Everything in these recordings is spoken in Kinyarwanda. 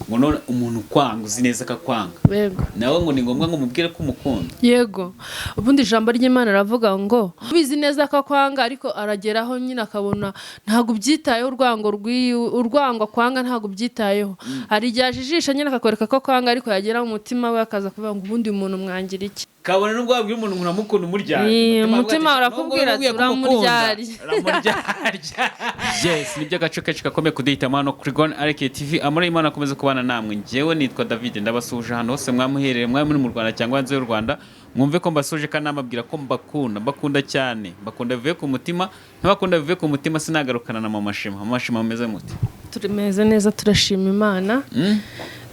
ngo none umuntu kwanga uzi neza akakwanga yego nawe ngo ni ngombwa ngo mubwire ko umukunda yego ubundi ijambo ry'Imana ravuga ngo ubizi neza akakwanga ariko arageraho nyine akabona ntago byitayeho urwango kwanga ntago byitayeho hari igihe ajijisha nyine akakwereka ko kwanga ariko yagera mu mutima we akaza kuvuga ngo ubundi umuntu mwangira iki kabone nubwo wabwiye umuntu uramukunda umuryari umutima urakubwira turamuryari yes nibyo gace kenshi gakomeye kudihitamo hano kuri Gone Areke TV amuri Imana akomeze kubana namwe njyewe nitwa David ndabasuje hano hose mwamuhereye mwari muri mu Rwanda cyangwa hanze y'u Rwanda mwumve ko mbasuje kandi namabwira ko mbakunda cyane bakunda bivuye ku mutima ntabakunda bivuye ku mutima sinagarukana na amashima ameze muti turimeze neza turashima Imana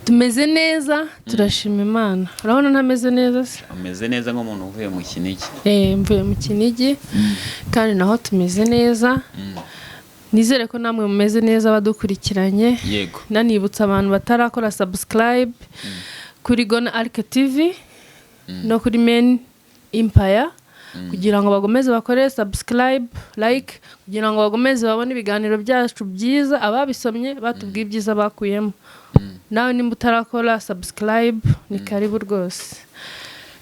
tumeze neza turashima Imana urabona ntameze neza se ameze neza nk'umuntu uvuye mu Kinigi mvuye mu Kinigi kandi naho tumeze neza nizere ko namwe mumeze neza badukurikiranye yego nanibutsa abantu batarakora subscribe kuri Gone Areke TV no kuri Men Empire kugira ngo bagomeze bakore subscribe like kugira ngo bagomeze babone ibiganiro byacu byiza ababisomye batubwiye ibyiza bakuyemo nawe nimba utarakora subscribe ni karibu rwose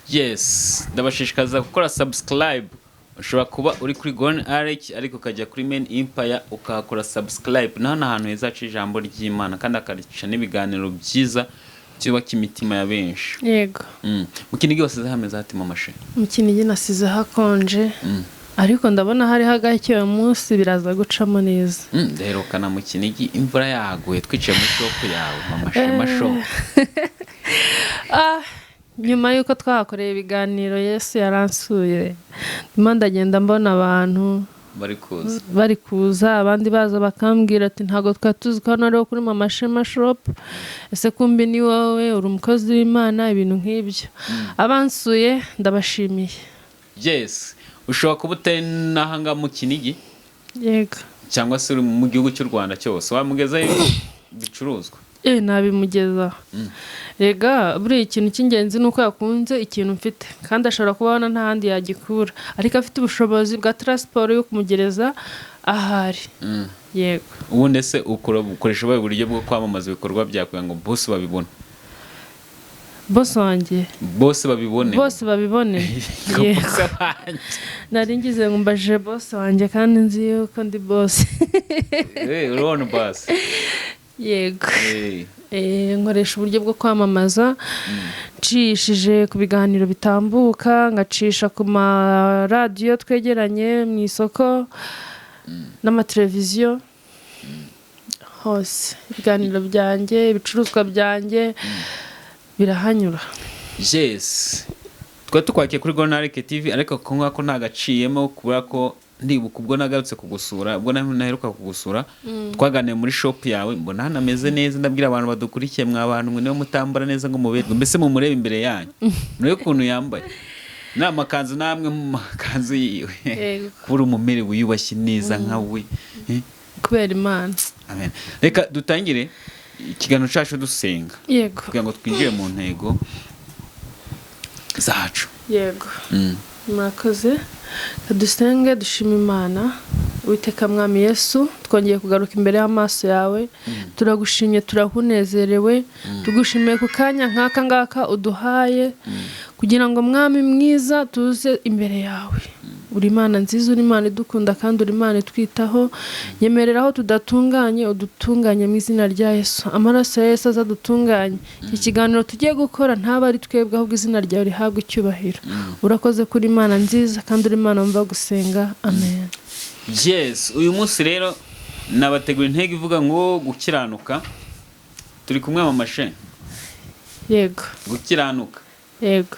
yes ndabashishikaza gukora subscribe ushobora kuba uri kuri Gone Areke ariko ukajya kuri Men Empire ukahakora subscribe naho ahantu heza ijambo ry'Imana kandi akaricisha n'ibiganiro byiza cyubaka imitima ya benshi yego mu Kinigi wasize hameze hatima amashe mu Kinigi nasize hakonje ariko ndabona hari hagake uyu munsi biraza gucamo neza nderukana mu Kinigi imvura yaguye twicaye mu shop yawe amashe nyuma yuko twahakoreye ibiganiro Yesu yaransuye ndimo ndagenda mbona abantu bari kuza abandi baza bakambwira ati ntago twatuzi ko hano kuri mama Shema shop ese kumbi ni wowe uri umukozi w'Imana ibintu nk'ibyo abansuye ndabashimiye yes ushobora kuba utari n'ahanga mu Kinigi yego cyangwa se uri mu gihugu cy'u Rwanda cyose wamugezayo bicuruzwa nabimugeza rega buri ikintu cy'ingenzi nuko yakunze ikintu mfite kandi ashobora kubona nta handi yagikura ariko afite ubushobozi bwa transport yo kumugereza ahari yego ubundi se ukoresha uburyo bwo kwamamaza ibikorwa byakuye ngo bose babibone bose babibone yego nari ngize ngo mbaje bose wanjye kandi nzi yuko ndi bose urabona bose yego nkoresha uburyo bwo kwamamaza ncishije ku biganiro bitambuka ngacisha ku maradiyo twegeranye mu isoko n'amateleviziyo hose ibiganiro byanjye ibicuruzwa byanjye birahanyura yes twa tukwakiye kuri Gone Areke TV ariko ko ngako ntagaciyemo kubera ko ndibuka ubwo nagarutse kugusura ubwo naheruka kugusura twaganiye muri shop yawe mbona hanameze neza ndabwira abantu badukurikiye mwabantu mwe niyo mutambara neza ngo muberwe mbese mu murebe imbere yanyu no kuntu yambaye namakanzu namwe mu makanzu yiwe kuri umumere wiyubashye neza nkawe kubera Imana amen reka dutangire ikiganiro cyacu dusenga yego kugira ngo twinjire mu ntego zacu yego murakoze dusenge dushima Imana Uwiteka mwami Yesu twongeye kugaruka imbere y'amaso yawe turagushimye turahunezerewe tugushimiye ku kanya nk'aka ngaka uduhaye kugira ngo mwami mwiza tuze imbere yawe uri Imana nziza uri Imana idukunda kandi uri Imana itwitaho nyemereraho tudatunganye udutunganye mu izina rya Yesu amaraso ya Yesu azadutunganye ikiganiro tugiye gukora ntaba ari twebwe ahubwo izina ryawe rihabwe icyubahiro urakoze kuri Imana nziza kandi uri Imana mva gusenga amen yes uyu munsi rero nabategura intego ivuga ngo gukiranuka turi kumwe mu mashe yego gukiranuka yego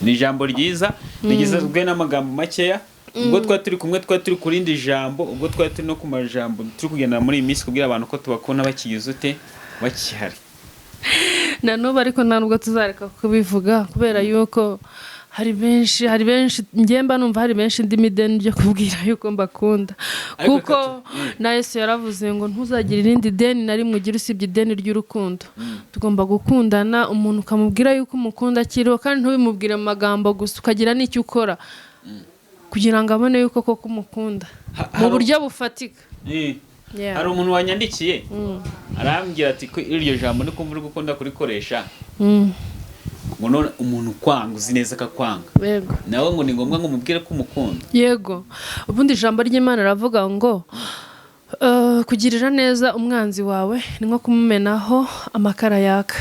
ni ijambo ryiza rigizwe n'amagambo makeya ubwo turi kumwe turi kurindi jambo ubwo turi no ku majambo turi kugenda muri iyi minsi kubwira abantu ko tubakunda bakigize ute bakihari na n'ubu ariko ntabwo tuzareka kubivuga kubera yuko hari benshi ngemba numva hari benshi ndimi deni byo kubwira yuko mbakunda kuko na Yesu yaravuze ngo ntuzagire irindi deni na rimwe ugira usibye ideni ry'urukundo tugomba gukundana umuntu ukamubwira yuko umukunda akiriho kandi ntubimubwire mu magambo gusa ukagira n'icyo ukora kugira ngo abone yuko koko umukunda mu buryo bufatika Yeah. hari umuntu wanyandikiye arambwira ati ko iryo jambo ni kumva uri gukunda kurikoresha ngo none umuntu kwanga uzi neza akakwanga yego nawe ngo ni ngombwa ngo umubwire ko umukunda. yego ubundi ijambo ry'Imana ravuga ngo kugirira neza umwanzi wawe ni nko kumumenaho amakara yaka.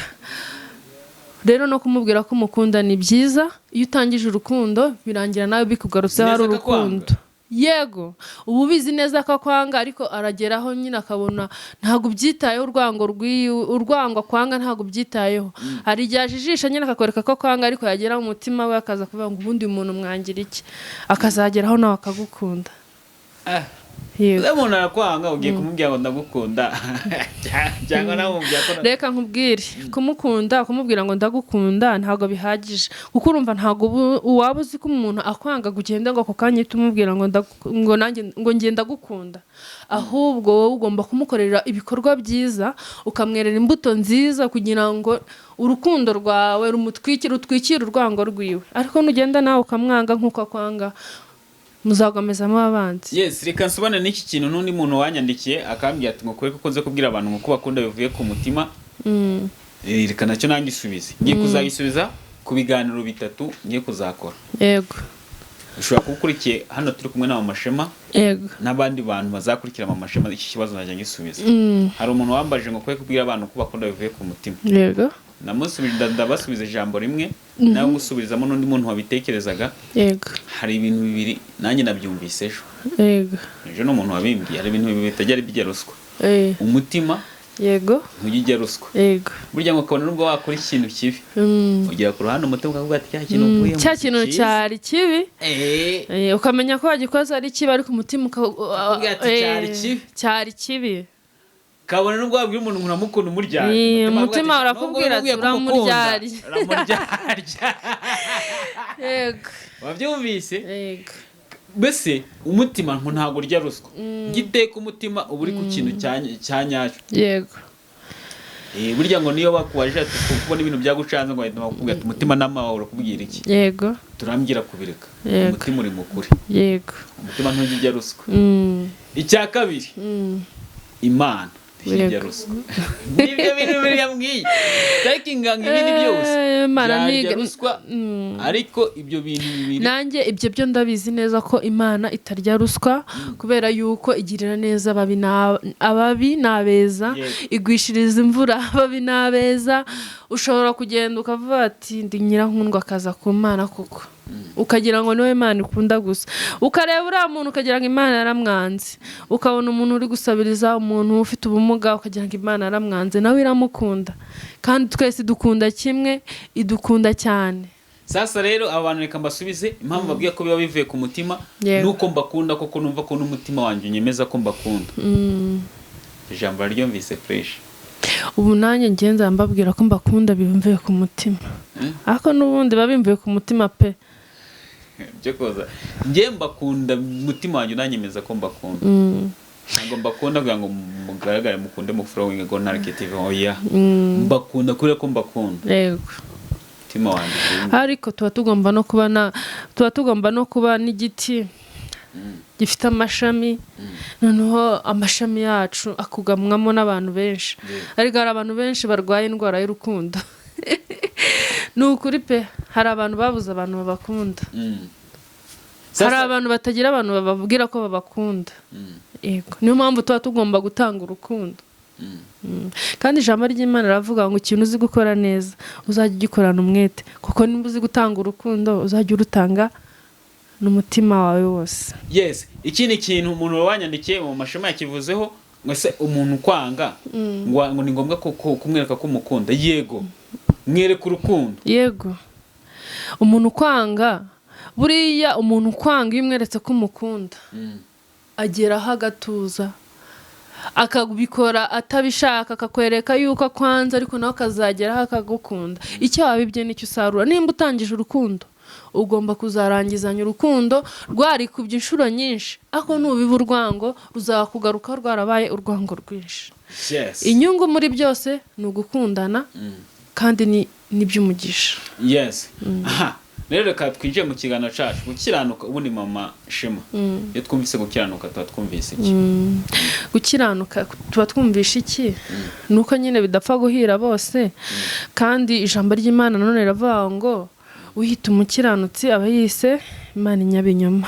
Rero no kumubwira ko umukunda ni byiza. Iyo utangije urukundo birangira nawe bikugarutseho ari urukundo. Yego ubu bizi neza ko kwanga ariko arageraho nyine akabona ntago byitayeho urwango kwanga ntago byitayeho. Hari igihe ajijisha nyine akakwereka ko kwanga ariko yagera mu mutima we akaza kuvuga ngo ubundi umuntu mwangira iki, akazageraho nawe akagukunda. Umuntu arakwanga ugiye kumubwira ngo ndagukunda cyangwa nawe umubwira ko reka nkubwire kumukunda kumubwira ngo ndagukunda ntago bihagije kuko urumva ntago uwaba uzi ko umuntu akwanga gugenda ngo ako kanya tumubwira ngo nanjye ngo ngenda gukunda, ahubwo wowe ugomba kumukorera ibikorwa byiza ukamwerera imbuto nziza kugira ngo urukundo rwawe rumutwikire urwango rwiwe. Ariko nugenda nawe ukamwanga nkuko akwanga muzagomezamo abanzi. Yes, reka nsubane n'iki kintu n'undi muntu wanyandikiye akambwira ati ngo kwereka ko nze kubwira abantu ngo kubakunda bivuye ku mutima. Reka nacyo nangisubize. Ngiye kuzagisubiza ku biganiro bitatu ngiye kuzakora. Yego. Ushobora gukurikiye hano turi kumwe na Mashema. Yego. N'abandi bantu bazakurikira Mashema iki kibazo najya ngisubiza. Hari umuntu wambaje ngo kwereka kubwira abantu kubakunda bivuye ku mutima. Yego. Namusubije ndabasubiza ijambo rimwe nawe gusubirizamo n'undi muntu wabitekerezaga. Yego. Hari ibintu bibiri nanjye nabyumvise ejo. Yego. Ejo n'umuntu wabimbwiye hari ibintu bibiri bitajya bijya ruswa. Umutima. Yego. Ntujya ruswa. Yego. Burya ngo kabone nubwo wakora ikintu kibi. Ugera ku ruhande umutima ukavuga ati cya kintu mvuye cya kintu cyari kibi. Ukamenya ko wagikoze ari kibi ariko umutima ukavuga ati cyari kibi. Kabone nubwo wabwira umuntu uramukunda umuryari umutima urakubwira ati uramuryari. Yego. Wabyumvise? Yego. Bese umutima ntago urya ruswa. Giteka umutima uba uri ku kintu cyanyacyo. Yego. Burya ngo niyo bakubaje ati kubona ibintu byagucanze ngo bahita bakubwira ati umutima n'amahoro kubwira iki. Yego. Turambwira kubireka. Umutima uri mukuri. Yego. Umutima ntujya ruswa. Icya kabiri. Imana hirya ruswa. Nibyo bintu biriyambwiye. Takinga ibindi byose. Imana ntiga ruswa. Ariko ibyo bintu bibiri nanjye ibyo byo ndabizi neza ko Imana itarya ruswa kubera yuko igirira neza ababi n'abeza, igwishiriza imvura ababi n'abeza. Ushobora kugenda ukavuga ati ndi nyirankundwa akaza ku Mana koko ukagira ngo niwe Imana ikunda gusa, ukareba uriya muntu ukagira ngo Imana yaramwanze, ukabona umuntu uri gusabiriza umuntu ufite ubumuga ukagira ngo Imana yaramwanze, nawe iramukunda kandi twese dukunda kimwe, idukunda cyane. Sasa rero abantu reka mbasubize impamvu babwiye ko biba bivuye ku mutima nuko mbakunda koko numva ko n'umutima wanjye unyemeza ko mbakunda. Ijambo ryumvise fresh. Ubu nanjye ngenza mbabwira ko mbakunda bimvuye ku mutima. Ariko n'ubundi babimvuye ku mutima pe. Byo koza. Ngiye mbakunda umutima wanjye unanyemeza ko mbakunda. Ntabwo mbakunda kugira ngo mugaragare mukunde mu following go narrative oya. Mbakunda kure ko mbakunda. Yego. Mutima wanjye. Ariko tuba tugomba no kuba n'igiti gifite amashami, noneho amashami yacu akugamwamo n'abantu benshi. Ariko hari abantu benshi barwaye indwara y'urukundo. Nukuri pe hari abantu babuze abantu babakunda. Hari abantu batagira abantu bababwira ko babakunda. Yego. Niyo mpamvu tuba tugomba gutanga urukundo. Kandi ijambo ry'Imana ravuga ngo ikintu uzi gukora neza uzajya ugikorana umwete, kuko nimba uzi gutanga urukundo uzajya urutanga n'umutima wawe wose. Yes, ikindi kintu umuntu wanyandikiye mu Mashema yakivuzeho ngo se umuntu kwanga ngo ni ngombwa ko kumwereka ko umukunda. Yego. Mwereka urukundo. Yego. Umuntu kwanga buriya umuntu kwanga iyo umweretse ko umukunda ageraho agatuza akabikora atabishaka, akakwereka yuko akwanze ariko nawe akazageraho akagukunda. Icyo wabibye nicyo usarura. Nimba utangije urukundo ugomba kuzarangizanya urukundo rwari kubye inshuro nyinshi, ako nubiba urwango ruzakugaruka rwarabaye urwango rwinshi. Inyungu muri byose ni ugukundana kandi ni by'umugisha. Yes. Aha. rero reka twinjiye mu kiganiro cyacu gukiranuka. ubundi mama Shema, iyo twumvise gukiranuka tuba twumvise iki? Gukiranuka tuba twumvisha iki? Nuko nyine bidapfa guhira bose, kandi ijambo ry'Imana none riravuga ngo uhita umukiranutsi aba yise Imana inyabinyoma.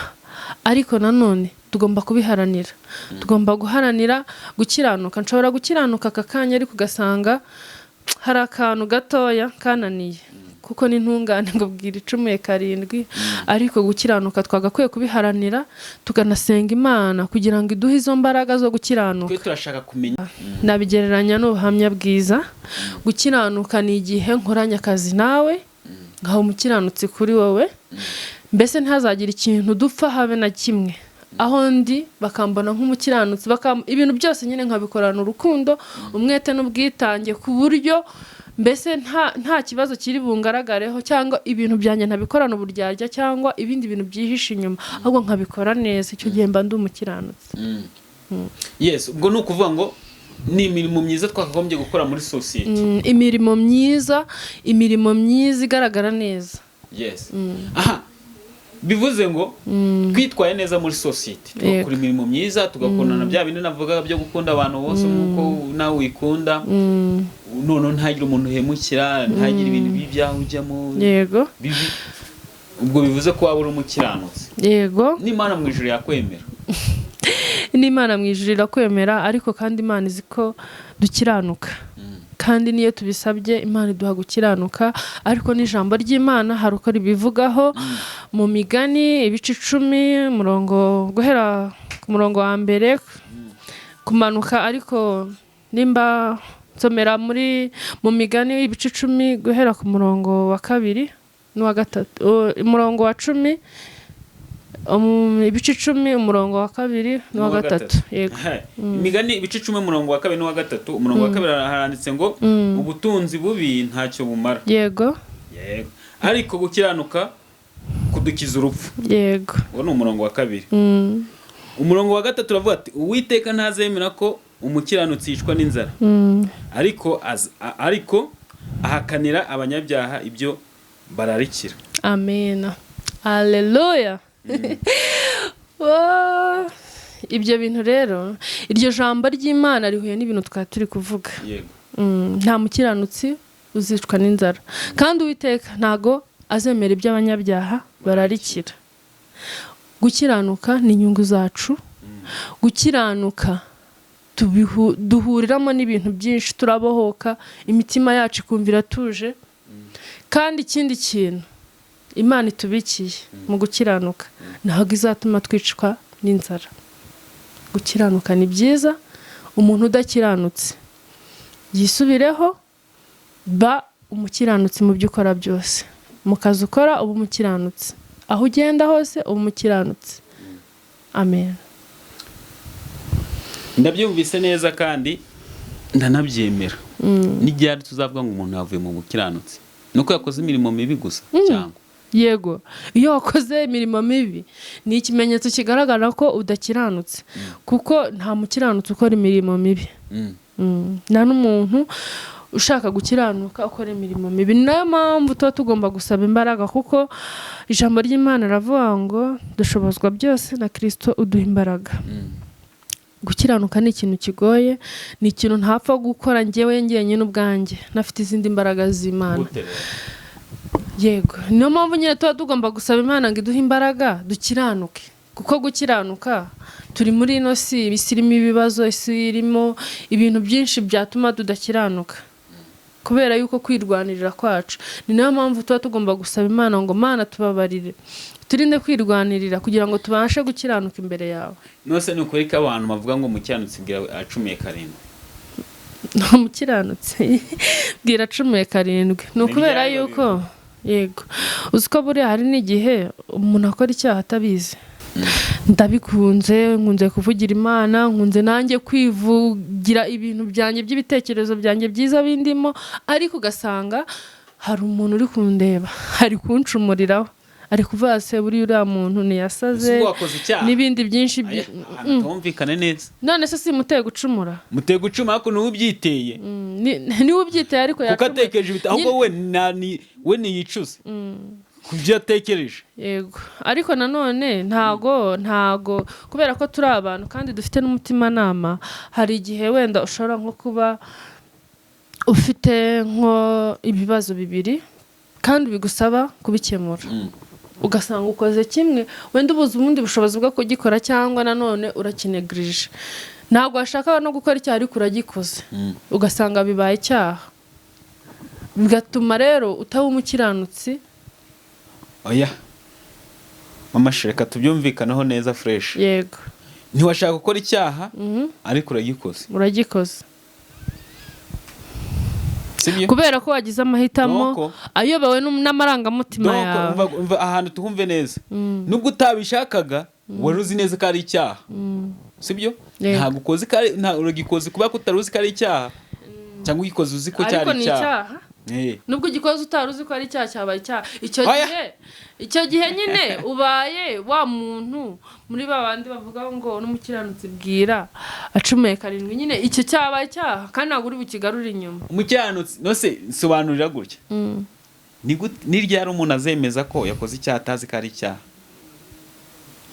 Ariko nanone tugomba kubiharanira, tugomba guharanira gukiranuka. Nshobora gukiranuka aka kanya ariko ugasanga hari akantu gatoya kananiye, kuko n'intungane ngo bwira icumuye karindwi. Ariko gukiranuka twagakwiye kubiharanira, tukanasenga Imana kugira ngo iduhe izo mbaraga zo gukiranuka. Twe turashaka kumenya. Nabigereranya n'ubuhamya bwiza. Gukiranuka ni igihe nkoranya akazi nawe ngaho umukiranutsi kuri wowe, mbese ntazagira ikintu dupfa habe na kimwe. Aho ndi bakambona nk'umukiranutsi, ibintu byose nyine nkabikorana urukundo, umwete n'ubwitange, ku buryo mbese nta kibazo kiri bungaragareho, cyangwa ibintu byanjye ntabikorana uburyarya cyangwa ibindi bintu byihishe inyuma, ahubwo nkabikora neza. Icyo gihe mba ndi umukiranutsi. Yes, ubwo ni ukuvuga ngo ni imirimo myiza twakagombye gukora muri society. Imirimo myiza igaragara neza. Yes. Aha, bivuze ngo twitwaye neza muri society, tugakora imirimo myiza, tugakundana bya bindi navuga byo gukunda abantu bose nkuko nawe wikunda. None ntagire umuntu uhemukira, ntagire ibintu bibyaho ujyamo. Yego. Ubwo bivuze ko waba uri umukiranutsi. Yego. N'Imana mu ijuru yakwemera. N'Imana mu ijuru irakwemera, ariko kandi Imana izi ko dukiranuka. Kandi niyo tubisabye Imana iduha gukiranuka. Ariko n'ijambo ry'Imana hari uko ribivugaho mu Migani ibice 10 guhera ku murongo wa mbere kumanuka. Ariko nimba nsomera mu Migani ibice 10 guhera ku murongo wa 2 n'uwa 3, umurongo wa 10, ibice 10 umurongo wa 2 n'uwa 3. Yego. Imigani ibice 10 umurongo wa 2 n'uwa 3. Umurongo wa 2 haranditse ngo ubutunzi bubi ntacyo bumara. Yego. Yego. Ariko gukiranuka kudukiza urupfu. Yego. Uwo ni umurongo wa 2. Umurongo wa 3 uravuga ati Uwiteka ntazemera ko umukiranutsi yicwa n'inzara. Ariko ahakanira abanyabyaha ibyo bararikira. Amen. Haleluya. Ibyo bintu rero, iryo jambo ry'Imana rihuye n'ibintu twari turi kuvuga. Yego. Nta mukiranutsi uzicwa n'inzara, kandi Uwiteka ntago azemera iby'abanyabyaha bararikira. Gukiranuka ni inyungu zacu. Gukiranuka duhuriramo n'ibintu byinshi, turabohoka, imitima yacu ikumvira tuje. Kandi ikindi kintu Imana itubikiye mu gukiranuka, ntabwo izatuma twicwa n'inzara. Gukiranuka ni byiza. Umuntu udakiranutse yisubireho, ba umukiranutsi mu byo ukora byose. Mu kazi ukora uba umukiranutsi, aho ugenda hose uba umukiranutsi. Amen. Ndabyumvise neza kandi ndanabyemera. N'igihe tuzavuga ngo umuntu yavuye mu bukiranutsi, nuko yakoze imirimo mibi gusa cyangwa? Yego. Iyo wakoze imirimo mibi ni ikimenyetso kigaragara ko udakiranutse, kuko nta mukiranutsi ukora imirimo mibi. Nta n'umuntu ushaka gukiranuka ukora imirimo mibi. Nayo mpamvu tuba tugomba gusaba imbaraga, kuko ijambo ry'Imana ravuga ngo dushobozwa byose na Kristo uduha imbaraga. Gukiranuka ni ikintu kigoye, ni ikintu ntapfa gukora njyewe njyenyine ubwanjye, nafite izindi mbaraga z'Imana. Yego. Niyo mpamvu nyine tuba tugomba gusaba Imana ngo iduhe imbaraga dukiranuke, kuko gukiranuka turi muri ino si irimo ibibazo, isi irimo ibintu byinshi byatuma tudakiranuka, kubera yuko kwirwanirira kwacu. Ni nayo mpamvu tuba tugomba gusaba Imana ngo Mana tubabarire, turinde kwirwanirira kugira ngo tubashe gukiranuka imbere yawe. Nose ni ukuri ko abantu bavuga ngo umukiranutsi bwira acumuye karindwi. Umukiranutsi bwira acumuye karindwi ni ukubera yuko, yego, uziko buriya hari n'igihe umuntu akora icyaha atabizi. Ndabikunze, nkunze kuvugira Imana, nkunze nanjye kwivugira ibintu byanjye by'ibitekerezo byanjye byiza bindimo, ariko ugasanga hari umuntu uri kundeba, hari kuncumuriraho, ari kuvuga se buri uriya muntu niyasaze n'ibindi byinshi. Tumvikane neza. None se simuteye gucumura? Muteye gucumura ko niwe ubyiteye. Niwe ubyiteye ariko yacumura. Kuko atekereje ahubwo we niyicuze. kubyo yatekereje. yego ariko nanone ntago kubera ko turi abantu kandi dufite n'umutimanama, hari igihe wenda ushobora nko kuba ufite nko ibibazo bibiri kandi bigusaba kubikemura, ugasanga ukoze kimwe wenda ubuze ubundi bushobozi bwo kugikora, cyangwa nanone urakinegirije, ntabwo washaka no gukora icyaha ariko uragikoze, ugasanga bibaye icyaha, bigatuma rero utaba umukiranutsi. Oya mama reka tubyumvikanaho neza fresh. Yego ntiwashaka gukora icyaha ariko uragikoze, sibyo? kubera ko wagize amahitamo ayobowe n'amarangamutima yawe. Ahantu tuhumve neza, nubwo utabishakaga wari uzi neza ko ari icyaha, sibyo? Ntabwo ukoze uragikoze kuba ko utaruzi ko ari icyaha, cyangwa ugikoze uzi ko cyari icyaha. Nubwo ugikoze utaruzi ko ari icyaha cyabaye icyaha, icyo gihe nyine ubaye wa muntu muri babandi bavuga ngo n'umukiranutsi bwira acumuye 7 nyine icyo cyabaye icyaha kandi ntabwo uri bukigarura inyuma. Umukiranutsi nose nsobanurira gutya, ni ryari umuntu azemeza ko yakoze icyaha atazi ko ari icyaha?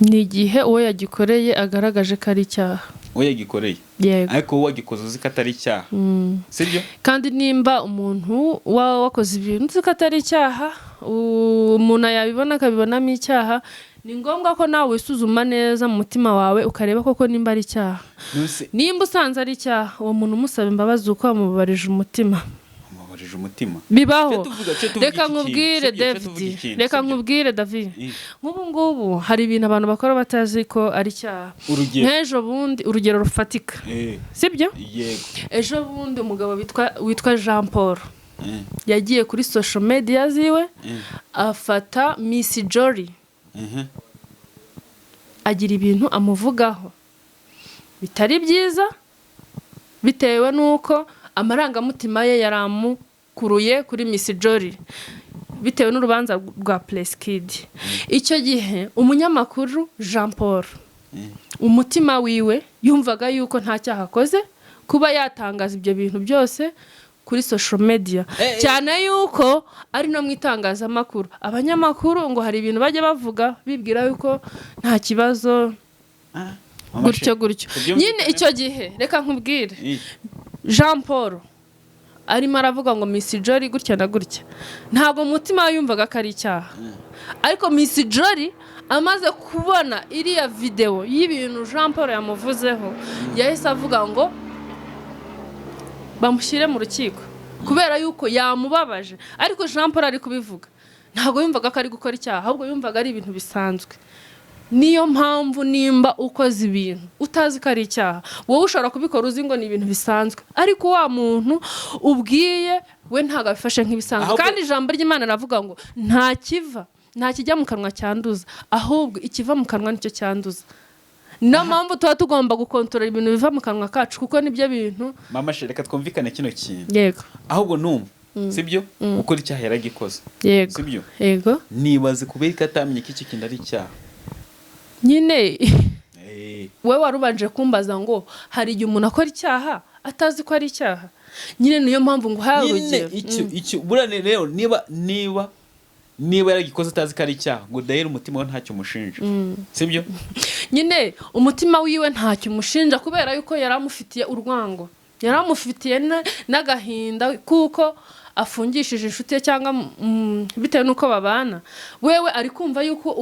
Ni igihe uwo yagikoreye agaragaje ko ari icyaha. Uwo yagikoreye, ariko uwo wagikoze uzi ko atari icyaha, sibyo? Kandi nimba umuntu wakoze ibintu uzi ko atari icyaha, umuntu yabibona akabibonamo icyaha, ni ngombwa ko nawe wisuzuma neza mu mutima wawe ukareba koko nimba ari icyaha. Nimba usanze ari icyaha, uwo muntu umusaba imbabazi uko wamubabarije umutima. Bibaho. Reka nkubwire David, nk'ubu ngubu hari ibintu abantu bakora batazi ko ari icyaha. Nk'ejo bundi, urugero rufatika, sibyo? Ejo bundi umugabo witwa Jean Paul yagiye kuri social media ziwe afata Miss Jory, agira ibintu amuvugaho bitari byiza, bitewe n'uko amarangamutima ye yaramukuruye kuri Miss Jory, bitewe n'urubanza rwa Pleskid. Icyo gihe umunyamakuru Jean Paul, umutima wiwe yumvaga yuko nta cyaha akoze kuba yatangaza ibyo bintu byose kuri social media, cyane yuko ari no mwitangazamakuru. Abanyamakuru ngo hari ibintu bajya bavuga bibwira yuko nta kibazo, gutyo nyine. Icyo gihe reka nkubwire, Jean Paul arimo aravuga ngo Miss Jory gutya na gutya, ntabwo umutima yumvaga ko ari icyaha. Ariko Miss Jory amaze kubona iriya video y'ibintu Jean Paul yamuvuzeho, yahise avuga ngo bamushyire mu rukiko kubera yuko yamubabaje. Ariko Jean Paul ari kubivuga ntabwo yumvaga ko ari gukora icyaha, ahubwo yumvaga ari ibintu bisanzwe. Niyo mpamvu nimba ukoze ibintu utazi ko ari icyaha, wowe ushobora kubikora uzi ngo ni ibintu bisanzwe, ariko wa muntu ubwiye we ntabwo abifashe nk'ibisanzwe. Kandi ijambo ry'Imana ravuga ngo nta kijya mu kanwa cyanduza, ahubwo ikiva mu kanwa nicyo cyanduza. Niyo mpamvu tuba tugomba gukontorora ibintu biva mu kanwa kacu, kuko nibyo bintu. Mama reka twumvikane kino kintu. Yego. Ahubwo numva, sibyo? Ukora icyaha yaragikoze. Yego. Sibyo? Yego. Nibaze kubera ko atamenye ko iki kintu ari icyaha. Nyine we warubanje kumbaza ngo hari igihe umuntu akora icyaha atazi ko ari icyaha. Nyine niyo mpamvu ngo haye urugero. Icyo burane rero niba yaragikoze atazi ko ari icyaha, ngo dahera umutima we ntacyo umushinja, sibyo? Nyine umutima wiwe ntacyo umushinja kubera yuko yaramufitiye urwango, yaramufitiye n'agahinda kuko afungishije inshuti ye, cyangwa bitewe n'uko babana. Wewe ari kumva yuko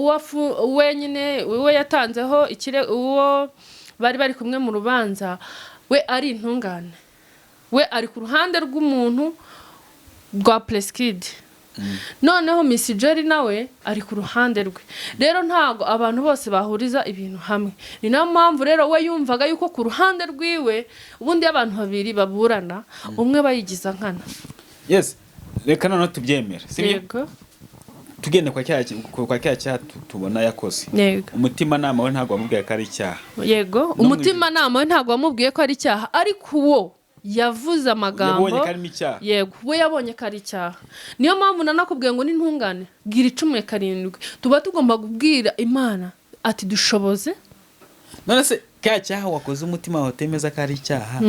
we yatanzeho uwo bari kumwe mu rubanza, we ari intungane, we ari ku ruhande rw'umuntu rwa Pleskid. Noneho Miss Jory nawe ari ku ruhande rwe. Rero ntago abantu bose bahuriza ibintu hamwe. Ni nayo mpamvu rero we yumvaga yuko ku ruhande rwiwe ubundi abantu babiri baburana, umwe bayigiza nkana. Yes, reka none tubyemera, sibyo? Tugende kwa cyaha tubona yakoze. Umutima nama we ntago wamubwiye ko ari icyaha. Yego, umutima nama we ntago wamubwiye ko ari icyaha, ariko uwo yavuze amagambo yego we yabonye ko ari icyaha. Niyo mpamvu nanakubwiye ngo n'intungane bwira 17 tuba tugomba kubwira Imana ati dushoboze. None se cyaha wakoze umutima wawe temeza ko ari icyaha,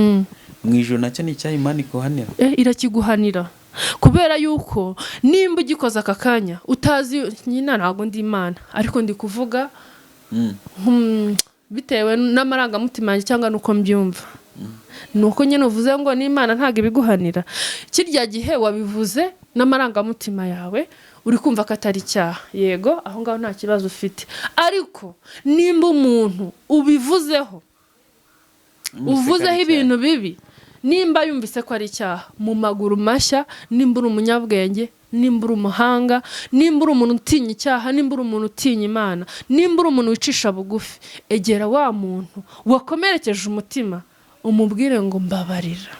mu ijuru nacyo ni icyaha Imana ikohanira. Irakiguhanira kubera yuko nimba ugikoze aka kanya utazi nyina ntabwo ndi Imana ariko ndi kuvuga bitewe n'amarangamutima yanjye cyangwa nuko mbyumva nuko nyine uvuze ngo n'Imana ntabwo ibiguhanira kirya gihe wabivuze n'amarangamutima yawe uri kumva ko atari icyaha yego aho ngaho nta kibazo ufite ariko nimba umuntu ubivuzeho uvuzeho ibintu bibi nimba yumvise ko ari icyaha mu maguru mashya nimba uri umunyabwenge nimba uri umuhanga nimba uri umuntu utinya icyaha nimba uri umuntu utinya Imana nimba uri umuntu wicisha bugufi egera wa muntu wakomerekeje umutima umubwire ngo mbabarira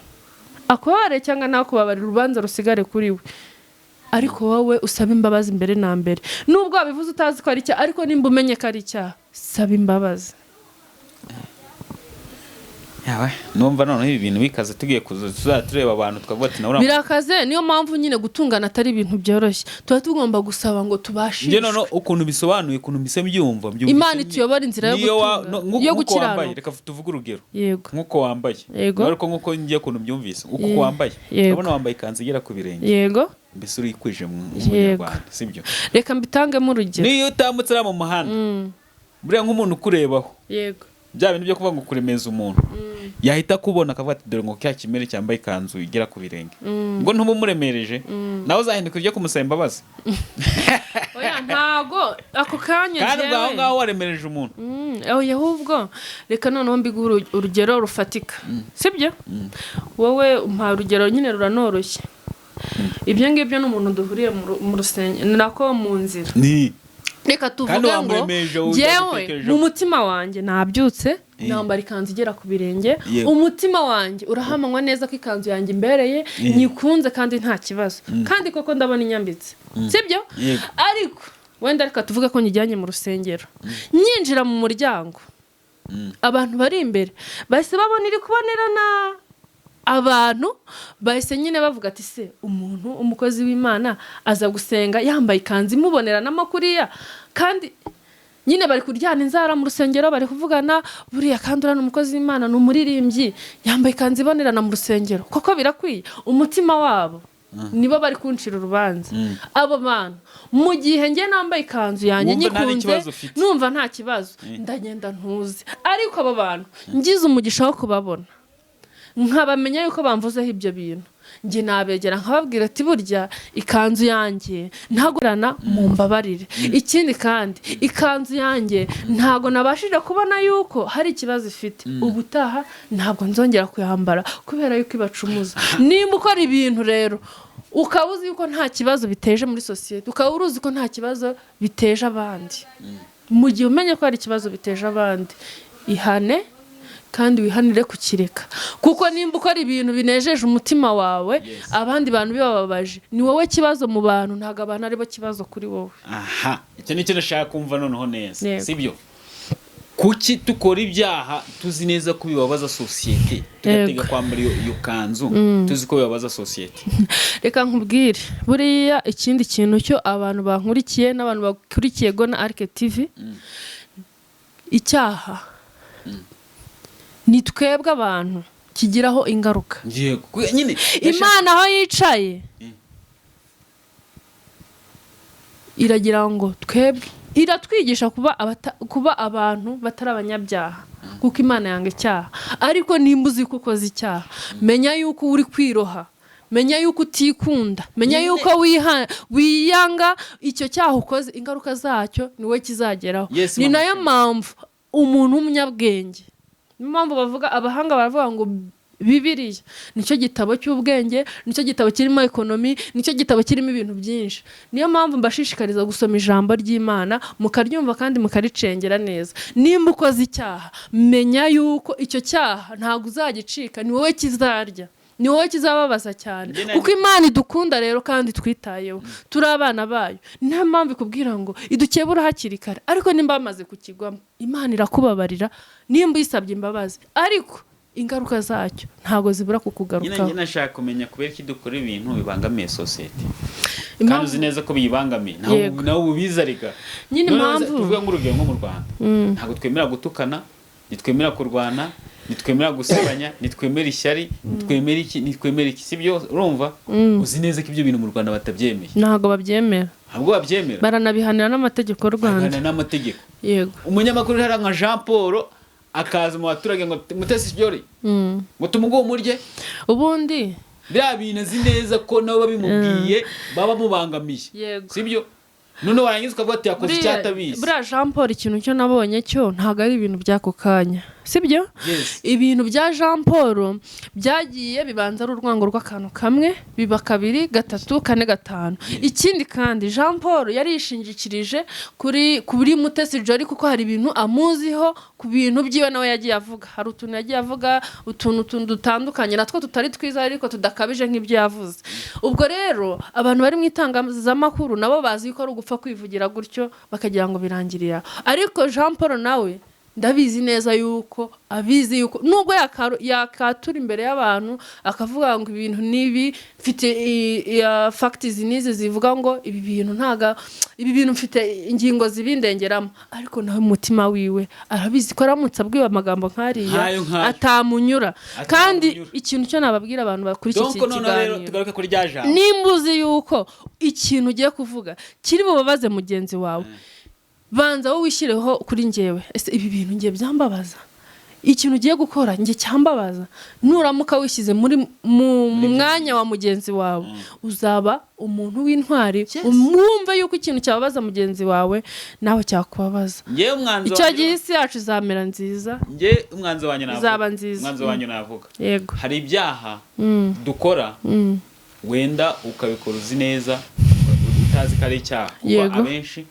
akubabare cyangwa nakubabarira urubanza rusigare kuri we ariko wowe usaba imbabazi mbere na mbere nubwo wabivuze utazi ko ari icyaha ariko nimba umenye ko ari icyaha saba imbabazi yawe numva noneho ibi bintu bikaze tugiye tureba abantu twavuga ati nawe birakaze niyo mpamvu nyine gutungana atari ibintu byoroshye tuba tugomba gusaba ngo tubashishwe nje none ukuntu bisobanuye ukuntu mbise byumva Imana ituyobora inzira yo gukiranuka reka tuvuge urugero yego nkuko wambaye ariko nkuko ngiye kuntu byumvise uko wambaye urabona wambaye ikanzu igera ku birenge yego mbese uri kwije mu Rwanda sibyo reka mbitangemo urugero niyo utambutse mu muhanda buriya nk'umuntu ukurebaho yego bya bintu byo kuvuga ngo kuremeza umuntu yahita kubona akavuga ati dore ngo cya kimere cyambaye ikanzu igera ku birenge ngo ntubumuremereje nawe uzahinduka ibyo kumusaba imbabazi oya ntago ako kanya kandi aho ngaho waremereje umuntu oya ahubwo reka noneho mbiguha urugero rufatika sibyo wowe umpa urugero nyine ruranoroshye ibyo ngibyo n'umuntu duhuriye mu rusengero nako mu nzira reka tuvuge ngo njyewe mu mutima wanjye nabyutse nambara ikanzu igera ku birenge umutima wanjye urahamanywa neza ko ikanzu yanjye imbereye nyikunze kandi nta kibazo kandi koko ndabona inyambitse sibyo ariko wenda reka tuvuge ko njyanye mu rusengero nyinjira mu muryango abantu bari imbere bahise babona iri kubonerana abantu bahise nyine bavuga ati se umuntu umukozi w'Imana aza gusenga yambaye ikanzu imubonera n'amakuriya kandi nyine bari kuryana inzara mu rusengero bari kuvugana buriya kandi urana umukozi w'Imana n'umuririmbyi yambaye ikanzu ibonerana mu rusengero koko birakwiye umutima wabo nibo bari kuncira urubanza abo bantu mu gihe ngiye nambaye ikanzu yanjye nyikunze numva nta kibazo ndagenda ntuze ariko abo bantu ngize umugisha wo kubabona nkabamenya yuko bamvuzeho ibyo bintu njye nabegera nkababwira ati burya ikanzu yanjye ntagorana mu mbabarire ikindi kandi ikanzu yanjye ntago nabashije kubona yuko hari ikibazo ifite ubutaha ntabwo nzongera kuyambara kubera yuko ibacumuza nimba ukora ibintu rero ukaba uzi yuko nta kibazo biteje muri sosiyete ukaba uruzi ko nta kibazo biteje abandi mu gihe umenye ko hari ikibazo biteje abandi ihane kandi wihanire kukireka kuko nimba ukora ibintu binejeje umutima wawe abandi bantu bibababaje ni wowe kibazo mu bantu ntago abantu aribo kibazo kuri wowe aha icyo nicyo nashaka kumva noneho neza sibyo kuki tukora ibyaha tuzi neza ko bibabaza sosiyete tugatega kwambara iyo kanzu tuzi ko bibabaza sosiyete reka nkubwire buriya ikindi kintu cyo abantu bankurikiye n'abantu bakurikiye Gona Arc TV icyaha ni twebwe abantu kigiraho ingaruka nyine Imana aho yicaye iragira ngo twebwe iratwigisha kuba abantu batari abanyabyaha kuko Imana yanga icyaha ariko nimba uzi ko ukoze icyaha menya yuko uri kwiroha menya yuko utikunda menya yuko wiyanga icyo cyaha ukoze ingaruka zacyo niwe kizageraho ni nayo mpamvu umuntu w'umunyabwenge impamvu bavuga abahanga baravuga ngo Bibiliya nicyo gitabo cy'ubwenge nicyo gitabo kirimo ekonomi nicyo gitabo kirimo ibintu byinshi niyo mpamvu mbashishikariza gusoma ijambo ry'Imana mukaryumva kandi mukaricengera neza nimba ukoze icyaha menya yuko icyo cyaha ntago uzagicika ni wowe kizarya ni wowe kizababaza cyane kuko Imana idukunda rero kandi twitayeho turi abana bayo niyo mpamvu ikubwira ngo idukebura hakiri kare ariko nimba bamaze kukigwamo Imana irakubabarira nimba uyisabye imbabazi ariko ingaruka zacyo ntago zibura kukugarukaho nyine nashaka kumenya kubera ko dukora ibintu bibangamiye sosiyete kandi uzi neza ko biyibangamiye nawe ubizarika nyine impamvu tuvuga nk'urugero nko mu Rwanda ntago twemera gutukana ntitwemera kurwana nitwemera gusebanya, nitwemera ishyari, nitwemera iki sibyo urumva uzi neza ko ibyo bintu mu Rwanda batabyemeye. ntago babyemera. Ntabwo babyemera. Baranabihanira n'amategeko y'u Rwanda. Baranabihanira n'amategeko. Yego. Umunyamakuru hari nka Jean Paul akaza mu baturage ngo mutesi byori ngo tumugo murye. Ubundi bya bintu azi neza ko nabo babimubwiye baba mubangamiye sibyo. None warangiza ukavuga ati yakoze icyatabizi. Buriya Jean Paul ikintu cyo nabonye cyo ntago ari ibintu by'ako kanya sibyo. Ibintu bya Jean Paul byagiye bibanza ari urwango rw'akantu kamwe biba kabiri gatatu kane gatanu. Ikindi kandi Jean Paul yari yishingikirije kuri Mutesi Jolly kuko hari ibintu amuziho ku bintu byiwe nawe yagiye avuga. Hari utuntu yagiye avuga utuntu dutandukanye natwo tutari twiza ariko tudakabije nk'ibyo yavuze. Ubwo rero abantu bari mu itangazamakuru nabo bazi ko ari ugupfa kwivugira gutyo bakagira ngo birangirira. Ariko Jean Paul nawe ndabizi neza yuko abizi yuko nubwo yakatura imbere y'abantu akavuga ngo ibintu nibi mfite facts nizi zivuga ngo ibi bintu mfite ingingo zibindengeramo, ariko nawe mutima wiwe arabizi ko aramutse abwiwe amagambo nkariya atamunyura. Kandi ikintu cyo nababwira abantu bakuri iki kiganiro tugaruke kuri rya jambo, nimbuzi yuko ikintu ugiye kuvuga kiri bubabaze mugenzi wawe banza wowe wishyireho kuri njyewe. Ese ibi bintu ngiye byambabaza, ikintu ugiye gukora ngiye cyambabaza. Nuramuka wishyize mu mwanya wa mugenzi wawe uzaba umuntu w'intwari, umwumve yuko ikintu cyababaza mugenzi wawe nawe cyakubabaza. Icyo gihe isi yacu izamera nziza. Umwanzi wanyu navuga izaba nziza. Umwanzi wanyu navuga yego, hari ibyaha dukora wenda ukabikora uzi neza utazi ko ari icyaha kuko abenshi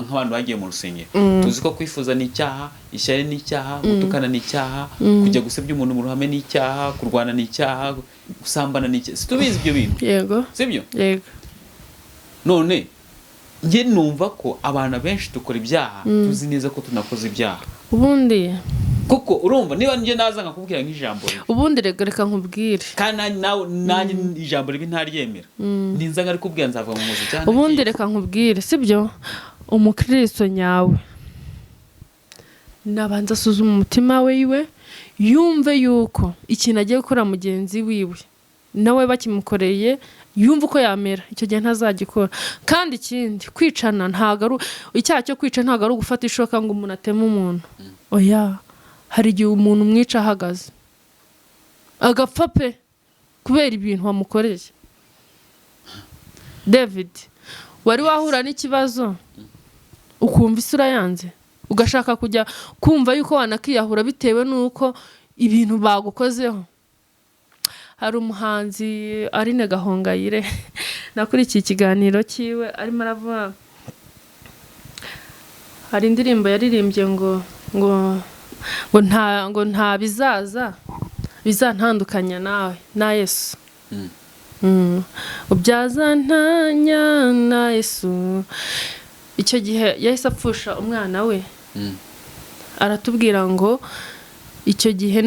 nk'abantu bagiye mu rusengero tuzi ko kwifuza ni icyaha, ishyari ni icyaha, gutukana ni icyaha, kujya gusebya umuntu mu ruhame ni icyaha, kurwana ni icyaha, gusambana ni icyaha. Situbizi ibyo bintu yego sibyo. Yego. None nge numva ko abantu benshi dukora ibyaha tuzi neza ko tunakoze ibyaha. Ubundi kuko urumva niba nje naza nkakubwira nk'ijambo ubundi reka nkubwire kandi nanjye ijambo ribi ntaryemera ninza ngari kubwira nzava mu muzi cyane. Ubundi reka nkubwire sibyo. Umukristo nyawe nabanza asuzuma umutima wiwe yumve yuko ikintu agiye gukora mugenzi wiwe nawe bakimukoreye yumva uko yamera, icyo gihe ntazagikora. Kandi ikindi kwicana ntago icyaha cyo kwica ntago ari ugufata ishoka ngo umuntu ateme umuntu. Oya, hari igihe umuntu umwica ahagaze agapfa pe kubera ibintu wamukoreye. David wari wahura n'ikibazo ukumva isura yanze ugashaka kujya kumva yuko wanakiyahura bitewe nuko ibintu bagukozeho. Hari umuhanzi Aline Gahongayire nakurikiye ikiganiro cyiwe arimo aravuga, hari indirimbo yaririmbye ngo nta bizaza bizantandukanya nawe na Yesu. Ubyazantanya na Yesu. Icyo gihe yahise apfusha umwana we. Aratubwira ngo icyo gihe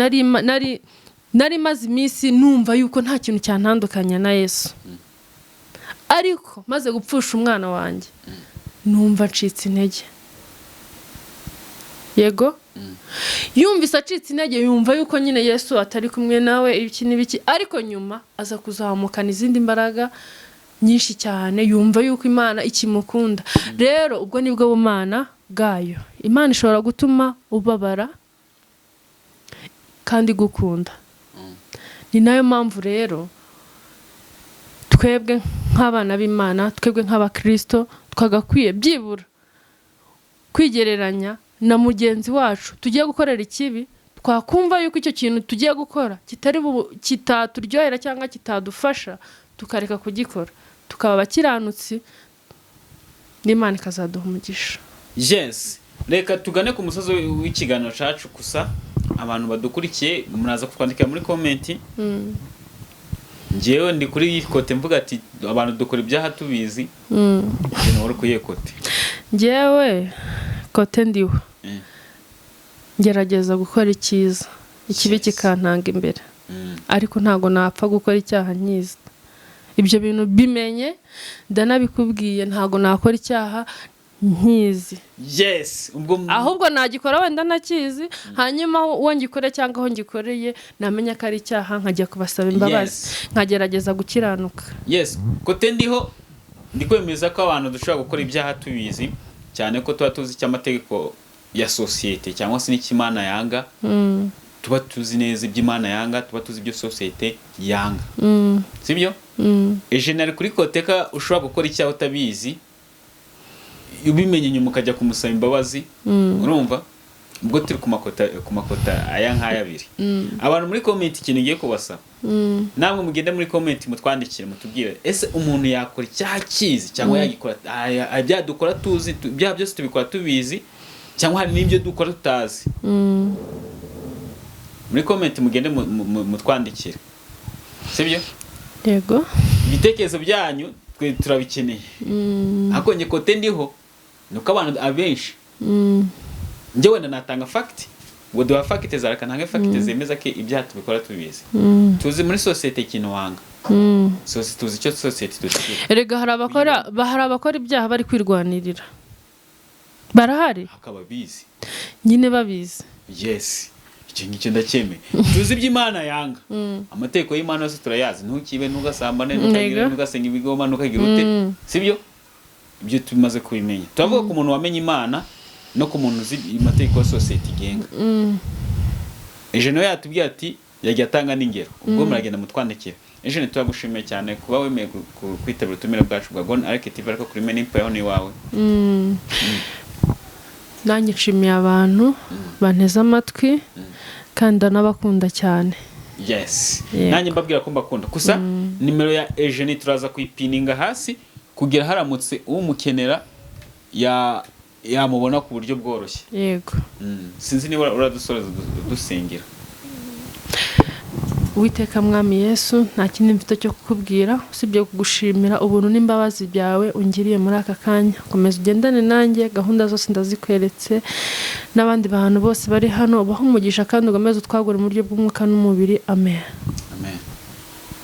nari maze iminsi numva yuko nta kintu cyantandukanya na Yesu, ariko maze gupfusha umwana wanjye numva ncitse intege. Yego, yumvise acitse intege yumva yuko nyine Yesu atari kumwe nawe ibiki n'ibiki, ariko nyuma aza kuzamukana izindi mbaraga nyinshi cyane yumva yuko Imana ikimukunda. Rero ubwo nibwo bumana bwayo. Imana ishobora gutuma ubabara kandi gukunda. Ni nayo mpamvu rero twebwe nk'abana b'Imana, twebwe nk'abakristo twagakwiye byibura kwigereranya na mugenzi wacu tugiye gukorera ikibi, twakumva yuko icyo kintu tugiye gukora kitaturyohera cyangwa kitadufasha tukareka kugikora, tukaba abakiranutsi n'Imana ikazaduha umugisha. Yes, reka tugane ku musozi w'ikiganiro cyacu. Gusa abantu badukurikiye muraza kutwandikira muri comment. Ngewe ndi kuri kote mvuga ati abantu dukora ibyaha tubizi. None uri kuye kote. Ngewe kote ndiwe. Ngerageza gukora icyiza, ikibi kikantanga imbere. Ariko ntago napfa gukora icyaha nyiza. Ibyo bintu bimenye ndanabikubwiye, ntago nakora icyaha nkizi yes ubwo ahubwo nagikora wenda nakizi hanyuma uwo ngikore cyangwa aho ngikoreye namenya ko ari icyaha nkajya kubasaba imbabazi nkagerageza gukiranuka. yes kote ndiho ndikwemeza ko abantu dushobora gukora ibyaha tubizi cyane ko tuba tuzi cy'amategeko ya societe cyangwa se n'ikimana yanga tuba tuzi neza iby'Imana yanga tuba tuzi ibyo societe yanga sibyo general kuri koteka ushobora gukora icyaha utabizi ubimenye nyuma ukajya kumusaba imbabazi urumva ubwo turi ku makota aya nk'aya abiri abantu muri comment ikintu ngiye kubasaba namwe mugende muri comment mutwandikire mutubwire ese umuntu yakora icyaha kizi cyangwa yagikora byadukora tuzi bya byose tubikora tubizi cyangwa hari n'ibyo dukora tutazi muri comment mugende mutwandikire sibyo yego ibitekerezo byanyu twe turabikeneye akonye kote ndiho nuko abantu abenshi njye wenda natanga fact ngo duha fact zarakana fact zemeza ko ibyaha tubikora tubizi tuzi muri societe ikintu wanga societe tuzi icyo societe tuzi erega hari abakora ibyaha bari kwirwanirira barahari hakaba bizi nyine babizi yes icyo ngicyo ndacyeme tuzi iby'Imana yanga amategeko y'Imana yose turayazi ntukibe ntugasambane ntugasenga ibigoma ntukagira ute sibyo ibyo tumaze kubimenya turavuga ku muntu wamenye Imana no ku muntu uzi amategeko ya society igenga ejo yatubwiye ati yagiye atanga n'ingero ubwo muragenda mutwandikira ejo turagushimiye cyane kuba wemeye kwitabira utumira bwacu bwa Gone Archive ariko kuri meni payo ni wawe nanjye nshimiye abantu banteze amatwi kandi n'abakunda cyane yes nanjye mbabwira ko mbakunda gusa nimero ya Eugenie turaza kuyipininga hasi kugira haramutse umukenera yamubona ku buryo bworoshye yego sinzi niba uradusoreza dusengera. Uwiteka mwami Yesu nta kindi mfite cyo kukubwira usibye kugushimira ubuntu n'imbabazi byawe ungiriye muri aka kanya komeza ugendane nanjye gahunda zose ndazikweretse n'abandi bantu bose bari hano baho umugisha kandi ugomeze utwagura mu buryo bw'umwuka n'umubiri amen.